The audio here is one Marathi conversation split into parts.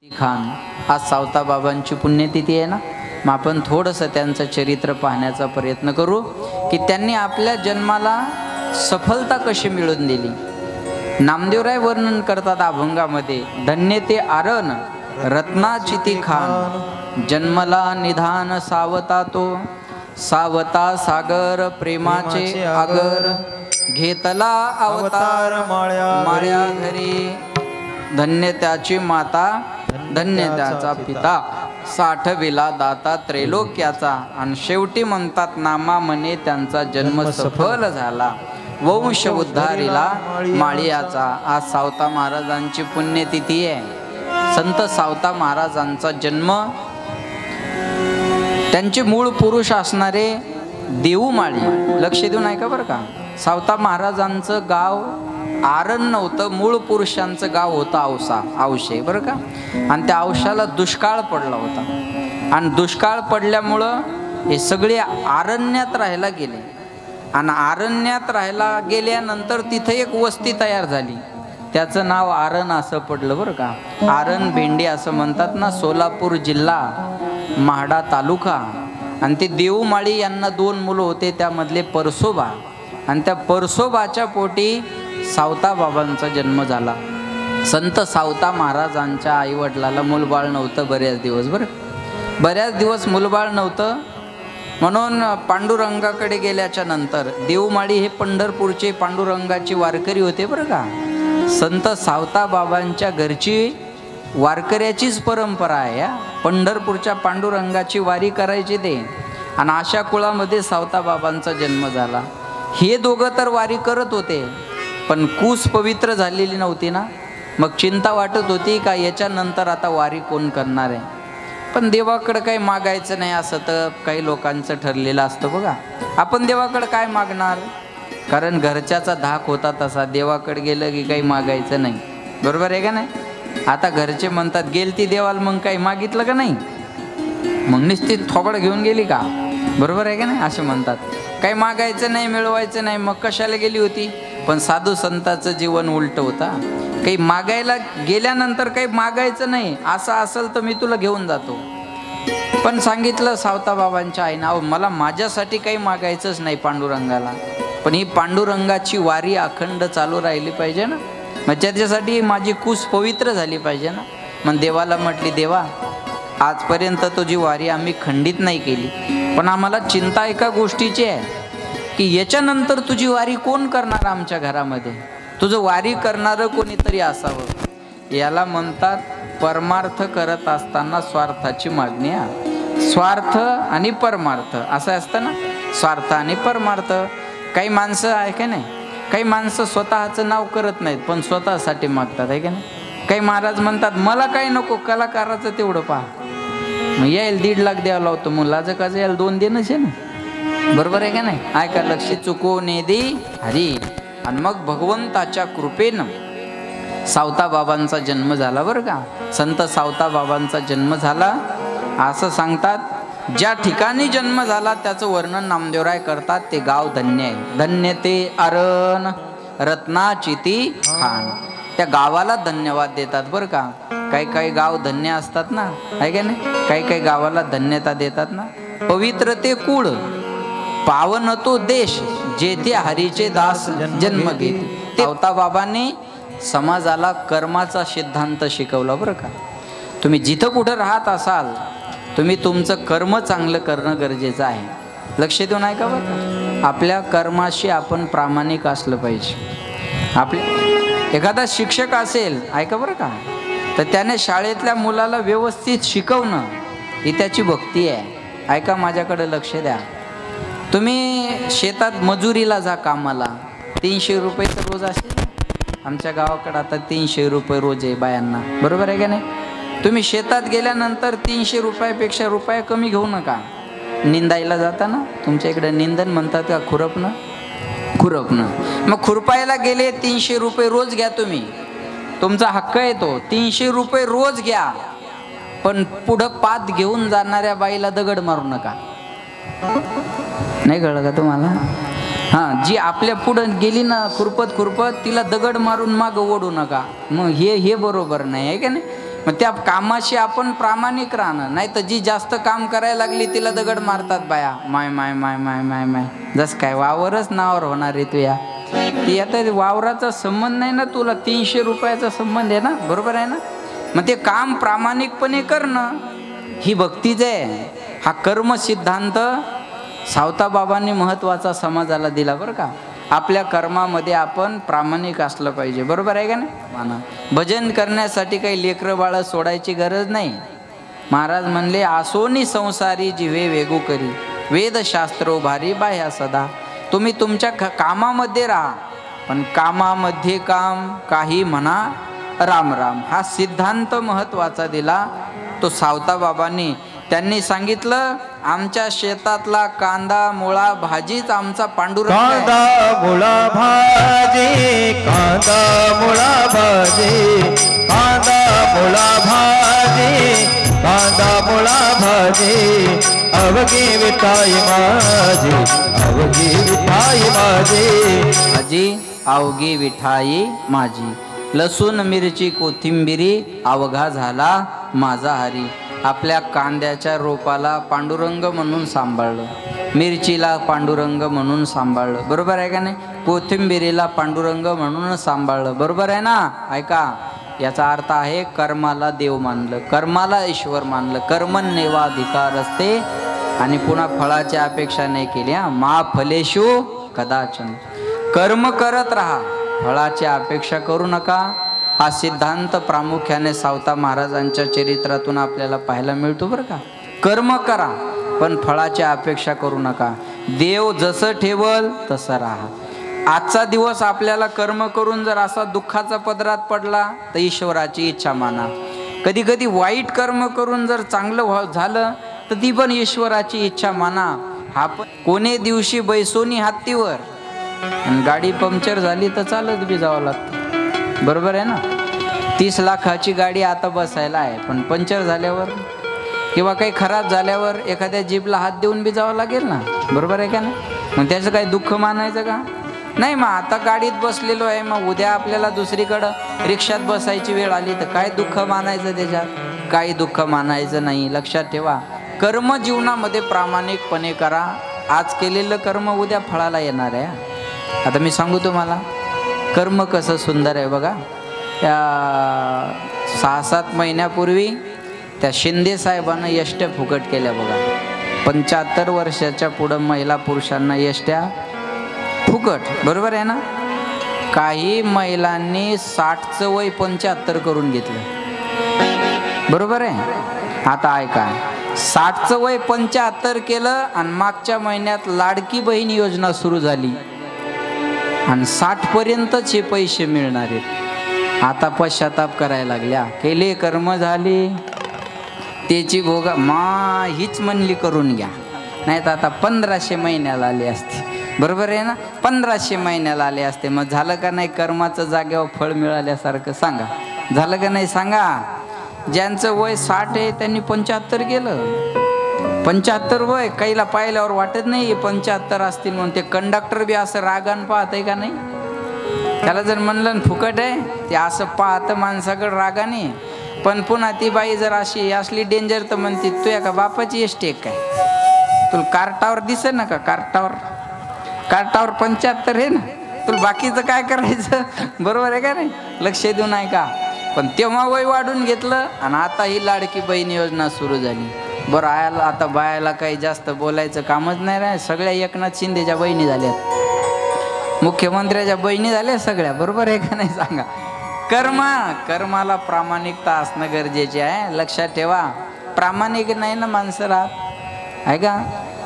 खान आज सावता बाबांची पुण्यतिथी आहे ना, मग आपण थोडंसं त्यांचं चरित्र पाहण्याचा प्रयत्न करू की त्यांनी आपल्या जन्माला सफलता कशी मिळवून दिली. नामदेवराय वर्णन करतात अभंगामध्ये, धन्य ते आरण रत्नाचिती खान, जन्मला निधान सावता तो, सावता सागर प्रेमाचे आगर, घेतला अवतार माळ्या घरी, धन्य त्याची माता धन्य त्याचा पिता, साठविला दाता त्रैलोक्याचा, आणि शेवटी म्हणतात नामा म्हणे त्यांचा जन्म सफल झाला, वंश उद्धारिला माळियाचा. आज सावता महाराजांची पुण्यतिथी आहे. संत सावता महाराजांचा जन्म, त्यांचे मूळ पुरुष असणारे देऊमाळी, लक्ष देऊन ऐका बरं का. सावता महाराजांचं गाव आरण नव्हतं, मूळ पुरुषांचं गाव होतं औसा, औशे बरं का. आणि त्या औशाला दुष्काळ पडला होता, आणि दुष्काळ पडल्यामुळं हे सगळे अरण्यात राहायला गेले. आणि अरण्यात राहायला गेल्यानंतर तिथं एक वस्ती तयार झाली, त्याचं नाव आरण असं पडलं बरं का. आरण भेंडी असं म्हणतात ना, सोलापूर जिल्हा म्हाडा तालुका. आणि ते देऊमाळी यांना 2 मुलं होते, त्यामधले परसोबा, आणि त्या परसोबाच्या पोटी सावता बाबांचा जन्म झाला. संत सावता महाराजांच्या आईवडिलाला मूलबाळ नव्हतं बऱ्याच दिवस, बऱ्याच दिवस मूलबाळ नव्हतं. म्हणून पांडुरंगाकडे गेल्याच्या नंतर, देऊमाळी हे पंढरपूरचे पांडुरंगाची वारकरी होते बरं का. संत सावता बाबांच्या घरची वारकऱ्याचीच परंपरा आहे या, पंढरपूरच्या पांडुरंगाची वारी करायची ते. आणि अशा कुळामध्ये सावता बाबांचा जन्म झाला. हे दोघं तर वारी करत होते, पण कूस पवित्र झालेली नव्हती ना, मग चिंता वाटत होती का याच्यानंतर आता वारी कोण करणार आहे. पण देवाकडं काही मागायचं नाही असं तर काही लोकांचं ठरलेलं असतं बघा. आपण देवाकडं काय मागणार, कारण घरच्याचा धाक होता तसा, देवाकडे गेलं की काही मागायचं नाही, बरोबर आहे का नाही. आता घरचे म्हणतात गेलती देवाला, मग काही मागितलं का नाही, मग निश्चित थोबड घेऊन गेली का, बरोबर आहे का नाही, असे म्हणतात. काही मागायचं नाही, मिळवायचं नाही, मग कशाला गेली होती. पण साधू संतांचं जीवन उलट होता, काही मागायला गेल्यानंतर काही मागायचं नाही, असं असेल तर मी तुला घेऊन जातो. पण सांगितलं सावता बाबांच्या आईनं, अहो मला माझ्यासाठी काही मागायचंच नाही पांडुरंगाला, पण ही पांडुरंगाची वारी अखंड चालू राहिली पाहिजे ना, मग त्याच्यासाठी माझी कूस पवित्र झाली पाहिजे ना. मग देवाला म्हटली, देवा आजपर्यंत तुझी वारी आम्ही खंडित नाही केली, पण आम्हाला चिंता एका गोष्टीची आहे की याच्यानंतर तुझी वारी कोण करणार आमच्या घरामध्ये, तुझं वारी करणारं कोणीतरी असावं. याला म्हणतात परमार्थ करत असताना स्वार्थाची मागणी. स्वार्थ आणि परमार्थ असं असतं ना, स्वार्थ आणि परमार्थ. काही माणसं आहे का नाही, काही माणसं स्वतःचं नाव करत नाहीत पण स्वतःसाठी मागतात आहे का नाही. काही महाराज म्हणतात मला काही नको, कलाकाराचं तेवढं पहा, मग यायला 1.5 लाख द्यावं लावतो, मग लाजकाचं यायला 2 देणंच आहे ना, बरोबर आहे का नाही. ऐका, लक्ष चुकवणे दे हरी. आणि मग भगवंताच्या कृपेनं सावता बाबांचा जन्म झाला बरं का. संत सावता बाबांचा जन्म झाला. असं सांगतात, ज्या ठिकाणी जन्म झाला त्याचं वर्णन नामदेवराय करतात, ते गाव धन्य आहे. धन्य ते अरण रत्नाचिती खान, त्या गावाला धन्यवाद देतात बरं का. काही काही गाव धन्य असतात ना, आहे का नाही, काही काही गावाला धन्यता देतात ना. पवित्र ते कुळ, पावन तो देश, जेथे हरीचे दास जन्म घेते. सावता बाबांनी समाजाला कर्माचा सिद्धांत शिकवला बरं का. तुम्ही जिथं कुठं राहत असाल, तुम्ही तुमचं कर्म चांगलं करणं गरजेचं आहे. लक्ष देऊन ऐका बरं का. आपल्या कर्माशी आपण प्रामाणिक असलं पाहिजे. आपल्या एखादा शिक्षक असेल, ऐका बरं का, तर त्याने शाळेतल्या मुलाला व्यवस्थित शिकवणं ही त्याची भक्ती आहे. ऐका, माझ्याकडे लक्ष द्या. तुम्ही शेतात मजुरीला जा कामाला, 300 रुपये तर रोज असेल. आमच्या गावाकडे आता 300 रुपये रोज आहे बायांना, बरोबर आहे का नाही. तुम्ही शेतात गेल्यानंतर 300 रुपयापेक्षा रुपया कमी घेऊ नका. निंदायला जाताना, तुमच्या इकडे निंदन म्हणतात का, खुरपणं, मग खुरपायला गेले 300 रुपये रोज घ्या तुम्ही, तुमचा हक्क आहे तो. 300 रुपये रोज घ्या, पण पुढं पात घेऊन जाणाऱ्या बाईला दगड मारू नका. नाही कळलं का तुम्हाला. हां, जी आपल्या पुढं गेली ना खुरपत खुरपत, तिला दगड मारून मागं ओढू नका. मग हे बरोबर नाही आहे का नाही. मग त्या कामाशी आपण प्रामाणिक राहणं. नाही तर जी जास्त काम करायला लागली तिला दगड मारतात बाया. माय माय माय माय माय माय जस काय वावरच नावावर होणार आहे तुया. ती आता वावराचा संबंध नाही ना तुला, 300 रुपयाचा संबंध आहे ना, बरोबर आहे ना. मग ते काम प्रामाणिकपणे करणं ही भक्तीच आहे. हा कर्म सिद्धांत सावता बाबांनी महत्वाचा समाजाला दिला बरं का. आपल्या कर्मामध्ये आपण प्रामाणिक असलं पाहिजे, बरोबर आहे का नाही. भजन करण्यासाठी काही लेकरं बाळ सोडायची गरज नाही. महाराज म्हणले आसोनी संसारी जिवे वेगू करी, वेदशास्त्रो भारी बाह्या सदा. तुम्ही तुमच्या कामामध्ये राहा, पण कामामध्ये काम काही म्हणा राम राम. हा सिद्धांत महत्वाचा दिला तो सावता बाबांनी. त्यांनी सांगितलं आमच्या शेतातला कांदा मुळा भाजीच आमचा पांडुरंग. कांदा मुळा भाजी, कांदा मुळा भाजी, कांदा मुळा भाजी, कांदा मुळा भाजी, अवघी विठाई माझी, अवघी विठाई माझी, भाजी अवघी विठाई माझी. लसूण मिरची कोथिंबिरी अवघा झाला माझा हरी. आपल्या कांद्याच्या रोपाला पांडुरंग म्हणून सांभाळलं, मिरचीला पांडुरंग म्हणून सांभाळलं, बरोबर आहे का नाही. कोथिंबिरीला पांडुरंग म्हणून सांभाळलं, बरोबर आहे ना. ऐका, याचा अर्थ आहे कर्माला देव मानलं, कर्माला ईश्वर मानलं. कर्मण्येवाधिकार असते आणि पुन्हा फळाची अपेक्षा नाही केली. मा फलेषु कदाचन. कर्म करत राहा, फळाची अपेक्षा करू नका. हा सिद्धांत प्रामुख्याने सावता महाराजांच्या चरित्रातून आपल्याला पाहायला मिळतो बरं का. कर्म करा पण फळाची अपेक्षा करू नका. देव जसं ठेवल तसं राहा. आजचा दिवस आपल्याला कर्म करून जर असा दुःखाचा पदरात पडला तर ईश्वराची इच्छा माना. कधी कधी वाईट कर्म करून जर चांगलं झालं तर ती पण ईश्वराची इच्छा माना. हा पण कोणे दिवशी बैसोनी हत्तीवर आणि गाडी पंक्चर झाली तर चालत बी जावं लागतं, बरोबर आहे ना. 30 लाखाची गाडी आता बसायला आहे, पण पंक्चर झाल्यावर किंवा काही खराब झाल्यावर एखाद्या जीपला हात देऊन बी जावं लागेल ना, बरोबर आहे का नाही. मग त्याचं काही दुःख मानायचं का नाही. मग आता गाडीत बसलेलो आहे, मग उद्या आपल्याला दुसरीकडं रिक्षात बसायची वेळ आली तर काय दुःख मानायचं त्याच्यात. काही दुःख मानायचं नाही. लक्षात ठेवा, कर्म जीवनामध्ये प्रामाणिकपणे करा. आज केलेलं कर्म उद्या फळाला येणार आहे. आता मी सांगू तुम्हाला कर्म कसं सुंदर आहे बघा. त्या 6-7 महिन्यापूर्वी त्या शिंदे साहेबांना यष्ट्या फुकट केल्या बघा. 75 वर्षाच्या पुढं महिला पुरुषांना यष्ट्या फुकट, बरोबर आहे ना. काही महिलांनी 60चं वय 75 करून घेतलं, बरोबर आहे. आता ऐका, 60चं वय 75 केलं आणि मागच्या महिन्यात लाडकी बहीण योजना सुरू झाली आणि 60 पर्यंतच हे पैसे मिळणार आहेत. आता पश्चाताप करायला लागल्या. केले कर्म झाले त्याची भोगा हीच म्हणली करून घ्या, नाही तर आता 1500 महिन्याला आले असते, बरोबर आहे ना. 1500 महिन्याला आले असते. मग झालं का नाही कर्माचं जागेवर फळ मिळाल्यासारखं. सांगा झालं का नाही सांगा. ज्यांचं वय 60 आहे त्यांनी 75 केलं. 75 वय काहीला पाहिल्यावर वाटत नाही 75 असतील म्हणून. ते कंडक्टर बी असं रागान पाहत आहे का नाही. त्याला जर म्हणलं फुकट आहे ते असं पाहतं माणसाकडे रागाने. पण पुन्हा ती बाई जर अशी असली डेंजर तर म्हणते तू एका बापाची एसटी काय, तुला कार्टावर दिसे ना का. कार्टावर 75 आहे ना, तुला बाकीचं काय करायचं, बरोबर आहे का नाही. लक्ष देऊ नाही का. पण तेव्हा वय वाढून घेतलं आणि आता ही लाडकी बहीण योजना सुरू झाली. बरं आयाला आता बायाला काही जास्त बोलायचं कामच नाही रे. सगळ्या एकनाथ शिंदेच्या बहिणी झाल्यात, मुख्यमंत्र्याच्या बहिणी झाल्या सगळ्या, बरोबर आहे का नाही सांगा. कर्माला प्रामाणिकता असणं गरजेचे आहे. लक्षात ठेवा, प्रामाणिक नाही ना माणसं राहत आहे का.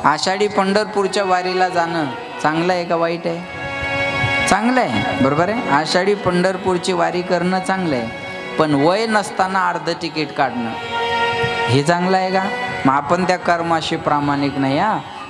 आषाढी पंढरपूरच्या वारीला जाणं चांगलं आहे का वाईट आहे. चांगलं आहे, बरोबर आहे. आषाढी पंढरपूरची वारी करणं चांगलं आहे. पण वय नसताना अर्ध तिकीट काढणं हे चांगलं आहे का. मग आपण त्या कर्माशी प्रामाणिक नाही.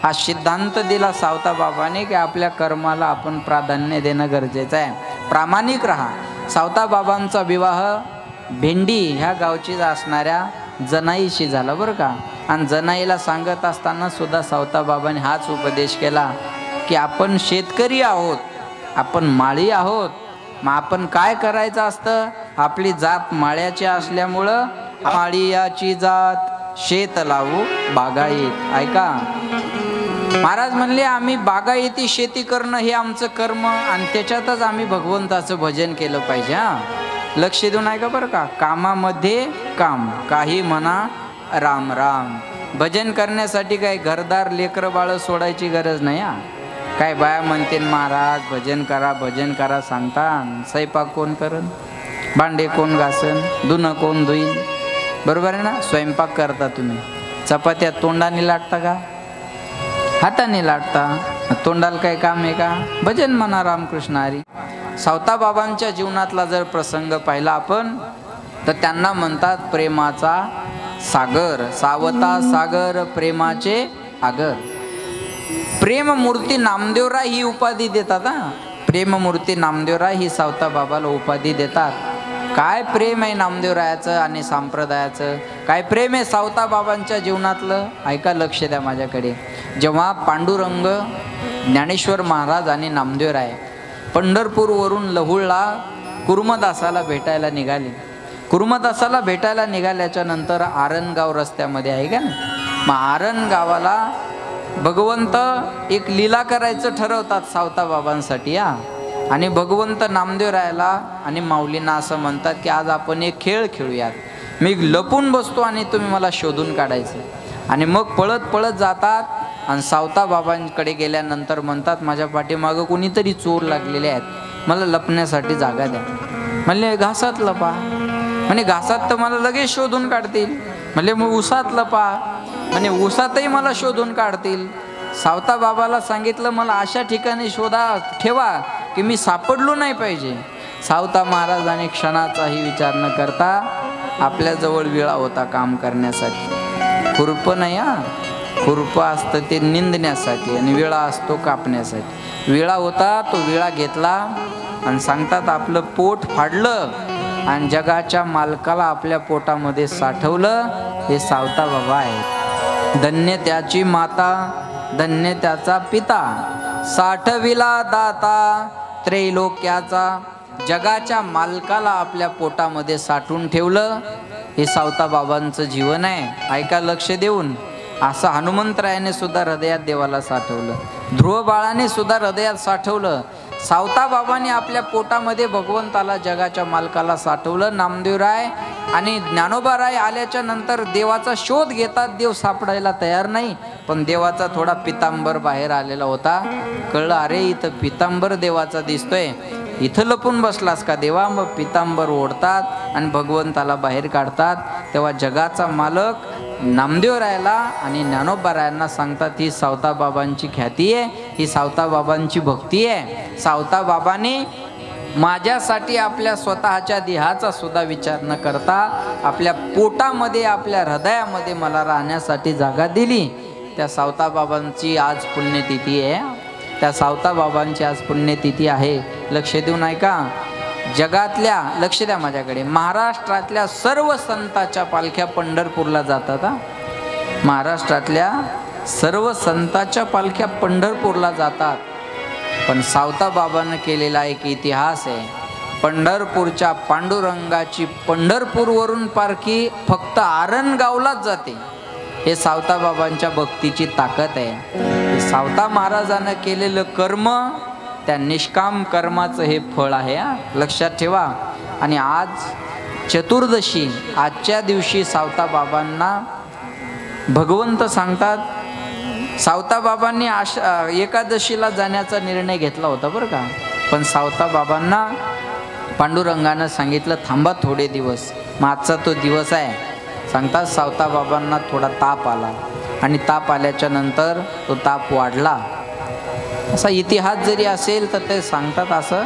हा सिद्धांत दिला सावता बाबाने की आपल्या कर्माला आपण प्राधान्य देणं गरजेचं आहे. प्रामाणिक राहा. सावता बाबांचा विवाह भेंडी ह्या गावचीच असणाऱ्या जनाईशी झाला बरं का. आणि जनाईला सांगत असताना सुद्धा सावता बाबांनी हाच उपदेश केला की आपण शेतकरी आहोत, आपण माळी आहोत. मग आपण काय करायचं असतं, आपली जात माळ्याची असल्यामुळं माळियाची जात शेत लावू बागायत. ऐका, महाराज म्हणले आम्ही बागायती शेती करणं हे आमचं कर्म आणि त्याच्यातच आम्ही भगवंताचं भजन केलं पाहिजे. हा, लक्ष देऊन ऐका बरं का. कामामध्ये काम, काही म्हणा राम राम. भजन करण्यासाठी काही घरदार लेकरं बाळ सोडायची गरज नाही. हा, काय बाया म्हणते महाराज भजन करा सांगता, स्वयंपाक कोण करन, भांडे कोण घासन, धुणं कोण धुईल. बरोबर आहे ना. स्वयंपाक करता तुम्ही, चपात्या तोंडाने लाटता का, हाताने लाटता. तोंडाला काही काम आहे का. भजन म्हणा रामकृष्ण हरी. सावता बाबांच्या जीवनातला जर प्रसंग पाहिला आपण तर त्यांना म्हणतात प्रेमाचा सागर. सावता सागर प्रेमाचे आगर. प्रेममूर्ती नामदेवराय ही उपाधी देतात. हा, प्रेममूर्ती नामदेवराय ही सावता बाबाला उपाधी देतात. काय प्रेम आहे नामदेवरायाचं आणि संप्रदायाचं, काय प्रेम आहे सावता बाबांच्या जीवनातलं. ऐका, लक्ष द्या माझ्याकडे. जेव्हा पांडुरंग, ज्ञानेश्वर महाराज आणि नामदेवराय पंढरपूरवरून लहुळला कुर्मदासाला भेटायला निघाले. कुर्मदासाला भेटायला निघाल्याच्या नंतर आरणगाव रस्त्यामध्ये आहे का ना, मग आरणगावाला भगवंत एक लीला करायचं ठरवतात सावता बाबांसाठी. हा, आणि भगवंत नामदेवरायाला आणि माऊलींना असं म्हणतात की आज आपण एक खेळ खेळूयात. मी लपून बसतो आणि तुम्ही मला शोधून काढायचं. आणि मग पळत पळत जातात आणि सावता बाबांकडे गेल्यानंतर म्हणतात माझ्या पाठीमागं कोणीतरी चोर लागलेले आहेत, मला लपण्यासाठी जागा द्या. म्हणले घासात लपा. म्हणे घासात तर मला लगेच शोधून काढतील. म्हणले मग उसात लपा. म्हणे उसातही मला शोधून काढतील. सावता बाबाला सांगितलं मला अशा ठिकाणी ठेवा की मी सापडलो नाही पाहिजे. सावता महाराजांनी क्षणाचाही विचार न करता आपल्याजवळ विळा होता काम करण्यासाठी. खुरप नाही, हा, खुरपं असतं ते निंदण्यासाठी आणि विळा असतो कापण्यासाठी. विळा होता, तो विळा घेतला आणि सांगतात आपलं पोट फाडलं आणि जगाच्या मालकाला आपल्या पोटामध्ये साठवलं. हे सावता बाबा आहेत. धन्य त्याची माता, धन्य त्याचा पिता, साठविला दाता त्रैलोक्याचा. जगाच्या मालकाला आपल्या पोटामध्ये साठवून ठेवलं. हे सावता बाबांचं जीवन आहे. ऐका लक्ष देऊन. असं हनुमंतरायाने सुद्धा हृदयात देवाला साठवलं. ध्रुव बाळाने सुद्धा हृदयात साठवलं. सावता बाबांनी आपल्या पोटामध्ये भगवंताला, जगाच्या मालकाला साठवलं. नामदेवराय आणि ज्ञानोबाराय आल्याच्या नंतर देवाचा शोध घेतात. देव सापडायला तयार नाही, पण देवाचा थोडा पितांबर बाहेर आलेला होता. कळलं अरे इथं पितांबर देवाचा दिसतोय, इथं लपून बसलास का देवा. मग पितांबर ओढतात आणि भगवंताला बाहेर काढतात. तेव्हा जगाचा मालक नामदेवरायाला आणि ज्ञानोबारायांना सांगतात ही सावता बाबांची ख्याती आहे, ही सावता बाबांची भक्ती आहे. सावता बाबांनी माझ्यासाठी आपल्या स्वतःच्या देहाचा सुद्धा विचार न करता आपल्या पोटामध्ये, आपल्या हृदयामध्ये मला राहण्यासाठी जागा दिली. त्या सावता बाबांची आज पुण्यतिथी आहे. त्या सावता बाबांची आज पुण्यतिथी आहे. लक्ष देऊन ऐका. जगातल्या, लक्ष द्या माझ्याकडे, महाराष्ट्रातल्या सर्व संतांच्या पालख्या पंढरपूरला जातात. महाराष्ट्रातल्या सर्व संतांच्या पालख्या पंढरपूरला जातात. पण सावता बाबांना केलेला एक इतिहास आहे. पंढरपूरच्या पांडुरंगाची पंढरपूरवरून पालखी फक्त आरणगावलाच जाते. हे सावता बाबांच्या भक्तीची ताकद आहे. सावता महाराजांना केलेलं कर्म, त्या निष्काम कर्माचं हे फळ आहे. लक्षात ठेवा. आणि आज चतुर्दशी, आजच्या दिवशी सावता बाबांना भगवंत सांगतात. सावता बाबांनी एकादशीला जाण्याचा निर्णय घेतला होता बरं का, पण सावता बाबांना पांडुरंगानं सांगितलं थांबा थोडे दिवस. मग आजचा तो दिवस आहे. सांगतात सावता बाबांना थोडा ताप आला आणि ताप आल्याच्या नंतर तो ताप वाढला. असा इतिहास जरी असेल तर ते सांगतात असं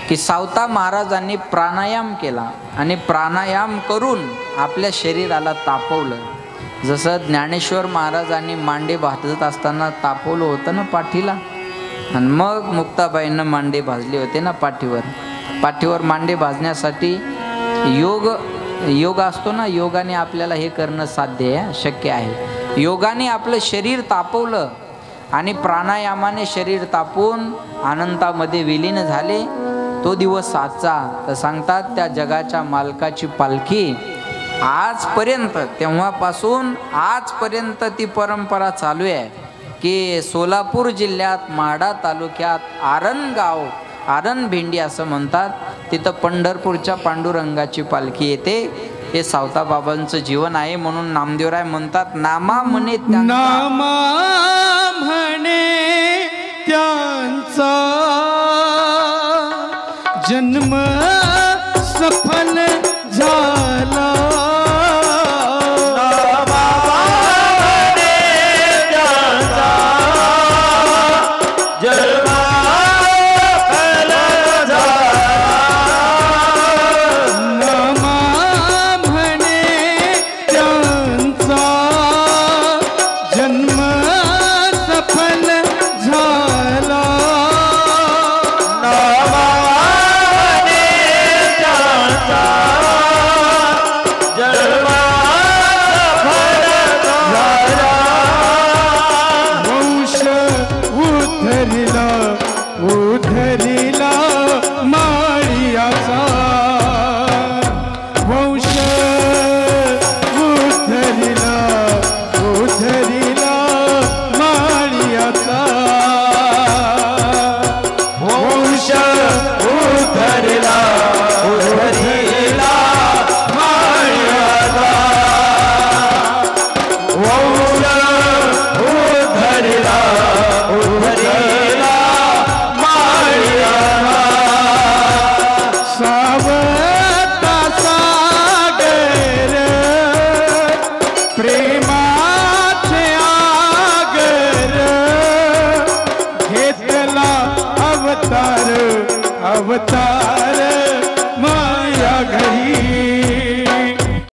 की सावता महाराजांनी प्राणायाम केला आणि प्राणायाम करून आपल्या शरीराला तापवलं. जसं ज्ञानेश्वर महाराजांनी मांडे भाजत असताना तापवलं होतं ना पाठीला, आणि मग मुक्ताबाईंना मांडे भाजले होते ना पाठीवर मांडे भाजण्यासाठी योग असतो ना, योगाने आपल्याला हे करणं साध्य आहे, शक्य आहे. योगाने आपलं शरीर तापवलं आणि प्राणायामाने शरीर तापून अनंतामध्ये विलीन झाले. तो दिवस आजचा. तर सांगतात त्या जगाच्या मालकाची पालखी आजपर्यंत, तेव्हापासून आजपर्यंत ती परंपरा चालू आहे की सोलापूर जिल्ह्यात माढा तालुक्यात आरणगाव, आरण भेंडी असं म्हणतात, तिथं पंढरपूरच्या पांडुरंगाची पालखी येते. हे सावताबाबांचं जीवन आहे. म्हणून नामदेवराय म्हणतात, नामा म्हणे नामा म्हणे त्यांचा जन्म सफल झाला.